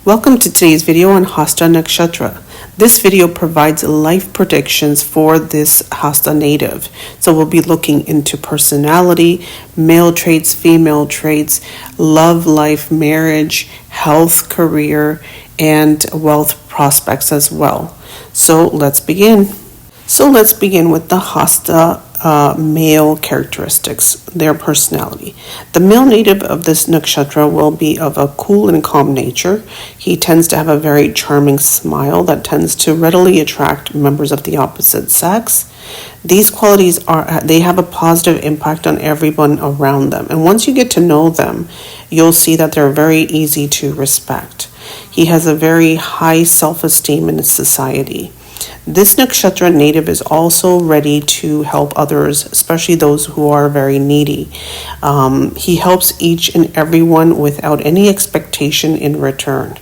Welcome to today's video on HASTA Nakshatra. This video provides life predictions for this HASTA native. So we'll be looking into personality, male traits, female traits, love life, marriage, health, career, and wealth prospects as well. So let's begin. With the HASTA male characteristics, their personality. The male native of this nakshatra will be of a cool and calm nature. He tends to have a very charming smile that tends to readily attract members of the opposite sex. These qualities they have a positive impact on everyone around them. And once you get to know them, you'll see that they're very easy to respect. He has a very high self-esteem in society. This nakshatra native is also ready to help others, especially those who are very needy. He helps each and everyone without any expectation in return.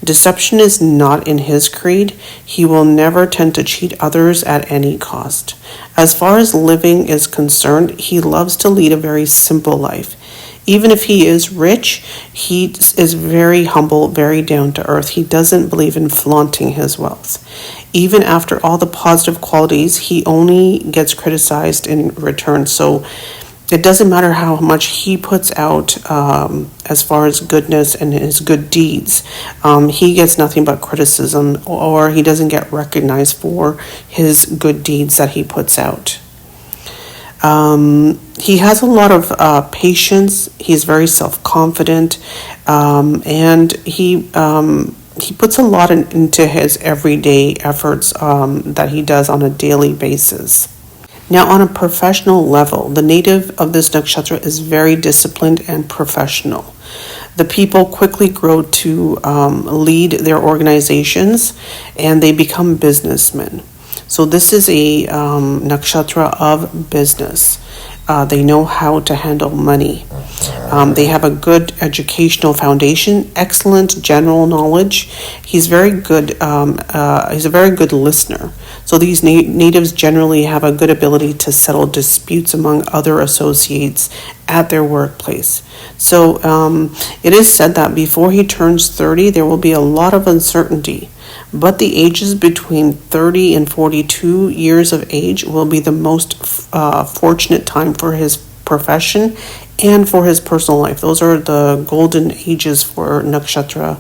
Deception is not in his creed. He will never tend to cheat others at any cost. As far as living is concerned, he loves to lead a very simple life. Even if he is rich, he is very humble, very down to earth. He doesn't believe in flaunting his wealth. Even after all the positive qualities, he only gets criticized in return. So it doesn't matter how much he puts out as far as goodness and his good deeds. He gets nothing but criticism, or he doesn't get recognized for his good deeds that he puts out. He has a lot of patience. He's very self-confident, and he puts a lot into his everyday efforts that he does on a daily basis. Now, on a professional level, the native of this nakshatra is very disciplined and professional. The people quickly grow to lead their organizations, and they become businessmen. So this is a nakshatra of business. They know how to handle money. They have a good educational foundation, excellent general knowledge. He's very good. He's a very good listener. So these natives generally have a good ability to settle disputes among other associates at their workplace. So it is said that before he turns 30, there will be a lot of uncertainty. But the ages between 30 and 42 years of age will be the most fortunate time for his profession and for his personal life. Those are the golden ages for nakshatra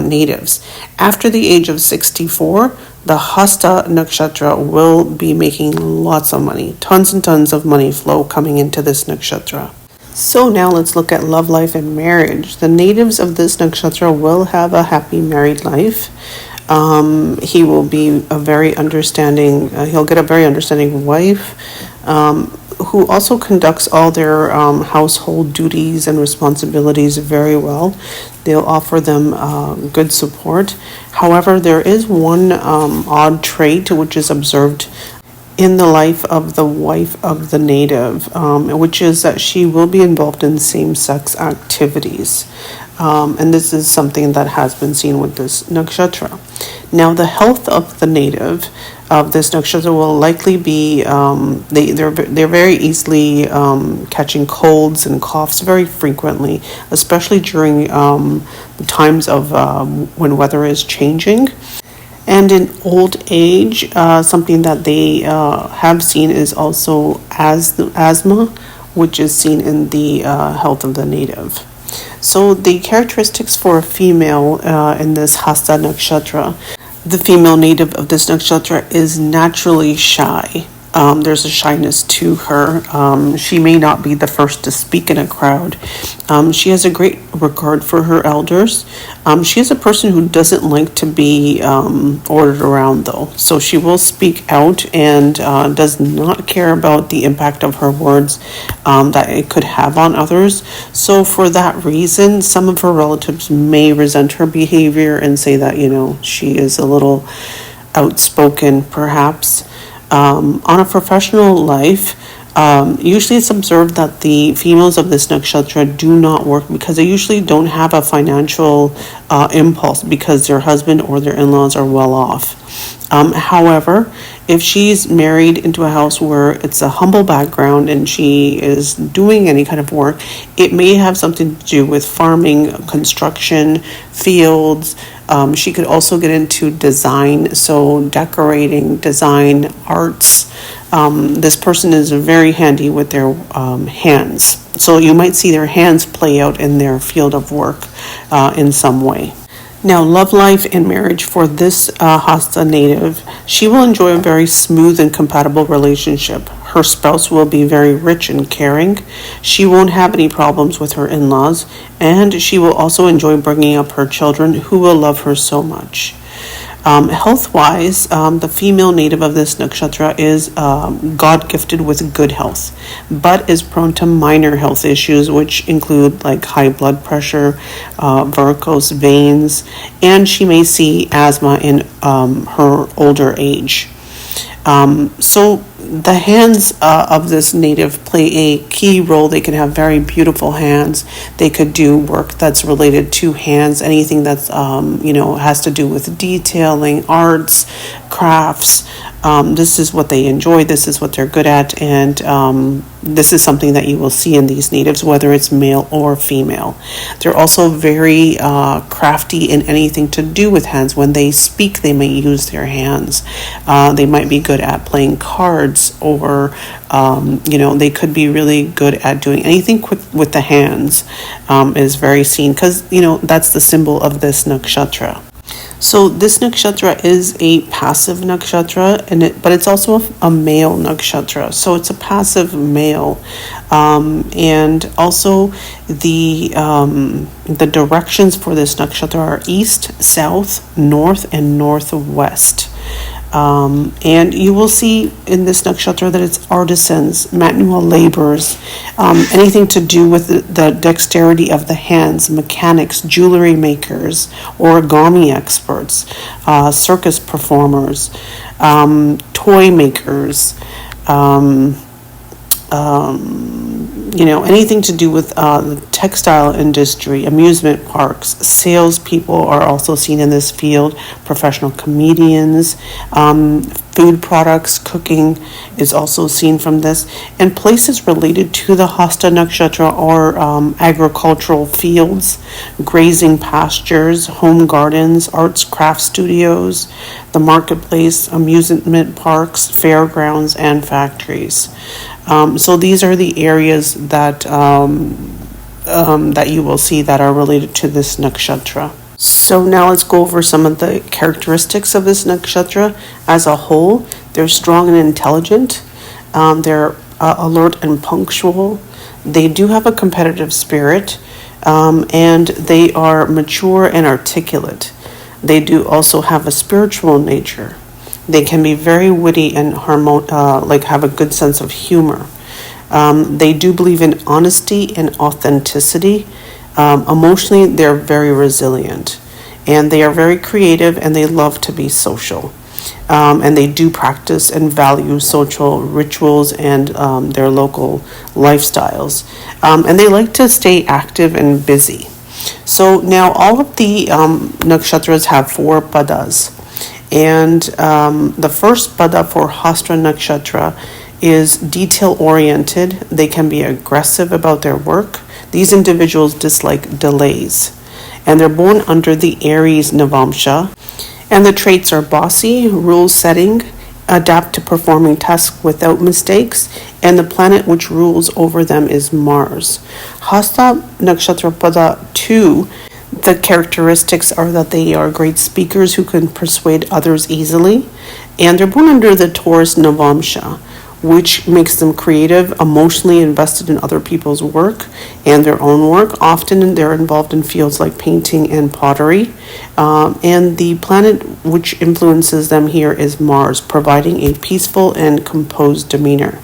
natives. After the age of 64, the HASTA nakshatra will be making lots of money. Tons and tons of money flow coming into this nakshatra. So now let's look at love life and marriage. The natives of this nakshatra will have a happy married life. He will be a very understanding, he'll get a very understanding wife, who also conducts all their household duties and responsibilities very well. They'll offer them good support. However, there is one odd trait which is observed in the life of the wife of the native, which is that she will be involved in same-sex activities. And this is something that has been seen with this nakshatra. Now, the health of the native of this nakshatra will likely be, they're very easily catching colds and coughs very frequently, especially during the times of when weather is changing. And in old age, something that they have seen is also asthma, which is seen in the health of the native. So the characteristics for a female in this HASTA nakshatra, the female native of this nakshatra is naturally shy. There's a shyness to her. She may not be the first to speak in a crowd. She has a great regard for her elders. She is a person who doesn't like to be ordered around, though. So she will speak out and does not care about the impact of her words that it could have on others. So for that reason, some of her relatives may resent her behavior and say that, she is a little outspoken, perhaps. On a professional life, usually it's observed that the females of this nakshatra do not work because they usually don't have a financial impulse because their husband or their in-laws are well off. However, If she's married into a house where it's a humble background and she is doing any kind of work, it may have something to do with farming, construction, fields. She could also get into design, so decorating, design, arts. This person is very handy with their hands. So you might see their hands play out in their field of work in some way. Now, love life and marriage for this Hasta native, she will enjoy a very smooth and compatible relationship. Her spouse will be very rich and caring. She won't have any problems with her in-laws, and she will also enjoy bringing up her children, who will love her so much. Health-wise, the female native of this nakshatra is God-gifted with good health, but is prone to minor health issues, which include like high blood pressure, varicose veins, and she may see asthma in her older age. So the hands of this native play a key role. They can have very beautiful hands. They could do work that's related to hands, anything that's, has to do with detailing, arts, crafts. This is what they enjoy. This is what they're good at. And this is something that you will see in these natives, whether it's male or female. They're also very crafty in anything to do with hands. When they speak, they may use their hands. They might be good at playing cards, or they could be really good at doing anything quick with the hands. Is very seen because that's the symbol of this nakshatra. So this nakshatra is a passive nakshatra, but it's also a male nakshatra. So it's a passive male, and also the directions for this nakshatra are east, south, north, and northwest. And you will see in this nakshatra that it's artisans, manual laborers, anything to do with the dexterity of the hands, mechanics, jewelry makers, origami experts, circus performers, toy makers, anything to do with the textile industry, amusement parks, salespeople are also seen in this field, professional comedians, food products, cooking is also seen from this, and places related to the Hasta Nakshatra are agricultural fields, grazing pastures, home gardens, arts craft studios, the marketplace, amusement parks, fairgrounds, and factories. So these are the areas that that you will see that are related to this nakshatra. So now let's go over some of the characteristics of this nakshatra as a whole. They're strong and intelligent. They're alert and punctual. They do have a competitive spirit, and they are mature and articulate. They do also have a spiritual nature. They can be very witty and have a good sense of humor. They do believe in honesty and authenticity. Emotionally, they're very resilient, and they are very creative, and they love to be social. And they do practice and value social rituals and their local lifestyles. And they like to stay active and busy. So now all of the nakshatras have 4 padas. And the first pada for Hasta Nakshatra is detail-oriented. They can be aggressive about their work. These individuals dislike delays. And they're born under the Aries Navamsha. And the traits are bossy, rule-setting, adapt to performing tasks without mistakes, and the planet which rules over them is Mars. Hasta Nakshatra Pada 2, the characteristics are that they are great speakers who can persuade others easily, and they're born under the Taurus Navamsha, which makes them creative, emotionally invested in other people's work and their own work. Often they're involved in fields like painting and pottery. And the planet which influences them here is Mars, providing a peaceful and composed demeanor.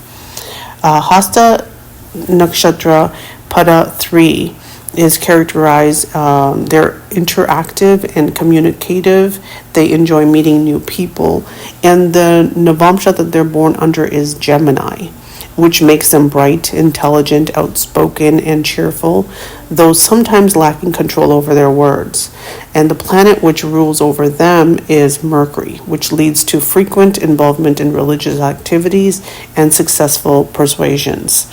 Hasta Nakshatra Pada 3 is characterized, they're interactive and communicative. They enjoy meeting new people. And the Navamsha that they're born under is Gemini, which makes them bright, intelligent, outspoken, and cheerful. though sometimes lacking control over their words. And the planet which rules over them is Mercury, which leads to frequent involvement in religious activities and successful persuasions.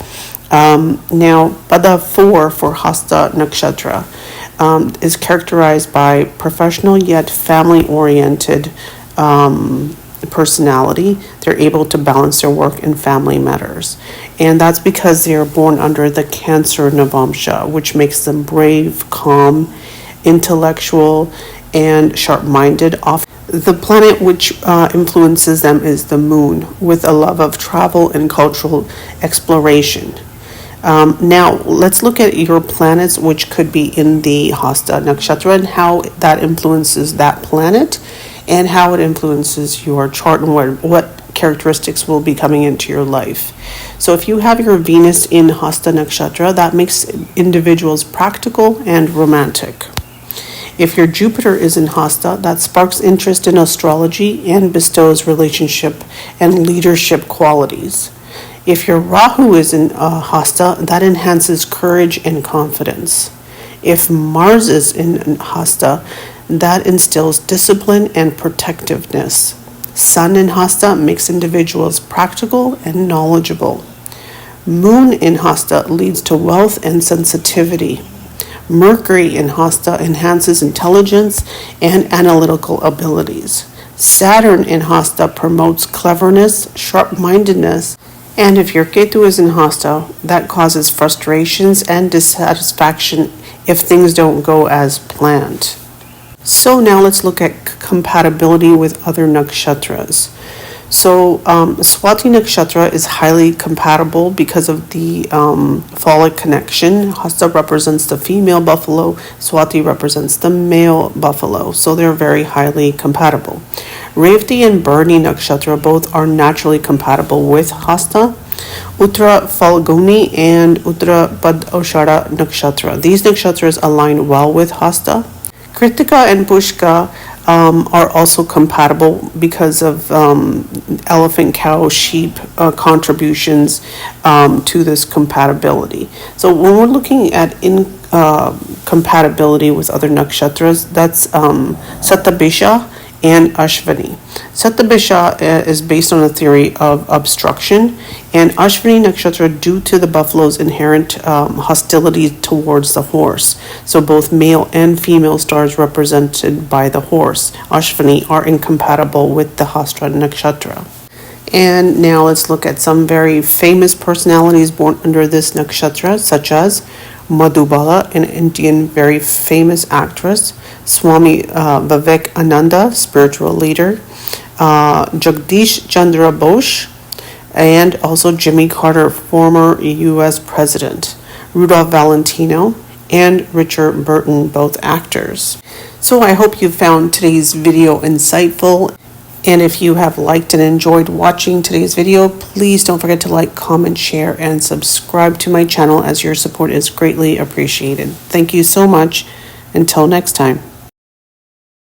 Now, Pada 4 for Hasta Nakshatra is characterized by professional yet family-oriented personality. They're able to balance their work and family matters. And that's because they are born under the Cancer Navamsha, which makes them brave, calm, intellectual, and sharp-minded. The planet which influences them is the moon, with a love of travel and cultural exploration. Now, let's look at your planets, which could be in the Hasta Nakshatra, and how that influences that planet, and how it influences your chart, and what characteristics will be coming into your life. So if you have your Venus in Hasta Nakshatra, that makes individuals practical and romantic. If your Jupiter is in Hasta, that sparks interest in astrology and bestows relationship and leadership qualities. If your Rahu is in Hasta, that enhances courage and confidence. If Mars is in Hasta, that instills discipline and protectiveness. Sun in Hasta makes individuals practical and knowledgeable. Moon in Hasta leads to wealth and sensitivity. Mercury in Hasta enhances intelligence and analytical abilities. Saturn in Hasta promotes cleverness, sharp-mindedness, and if your Ketu is in Hasta, that causes frustrations and dissatisfaction if things don't go as planned. So now let's look at compatibility with other nakshatras. So Swati Nakshatra is highly compatible because of the phallic connection. Hasta represents the female buffalo, Swati represents the male buffalo. So they're very highly compatible. Revati and Bharani Nakshatra both are naturally compatible with Hasta. Uttara Falguni and Uttara Bhadrashada Nakshatra. These nakshatras align well with Hasta. Kritika and Pushka are also compatible because of elephant, cow, sheep contributions to this compatibility. So when we're looking at compatibility with other nakshatras, that's Satabisha and Ashvini. Satabisha is based on a theory of obstruction, and Ashvini Nakshatra due to the buffalo's inherent hostility towards the horse. So both male and female stars represented by the horse, Ashvini, are incompatible with the Hasta Nakshatra. And now let's look at some very famous personalities born under this nakshatra, such as Madhubala, an Indian very famous actress, Swami Vivekananda, spiritual leader, Jagdish Chandra Bose, and also Jimmy Carter, former U.S. president, Rudolph Valentino, and Richard Burton, both actors. So I hope you found today's video insightful. And if you have liked and enjoyed watching today's video, please don't forget to like, comment, share, and subscribe to my channel, as your support is greatly appreciated. Thank you so much. Until next time.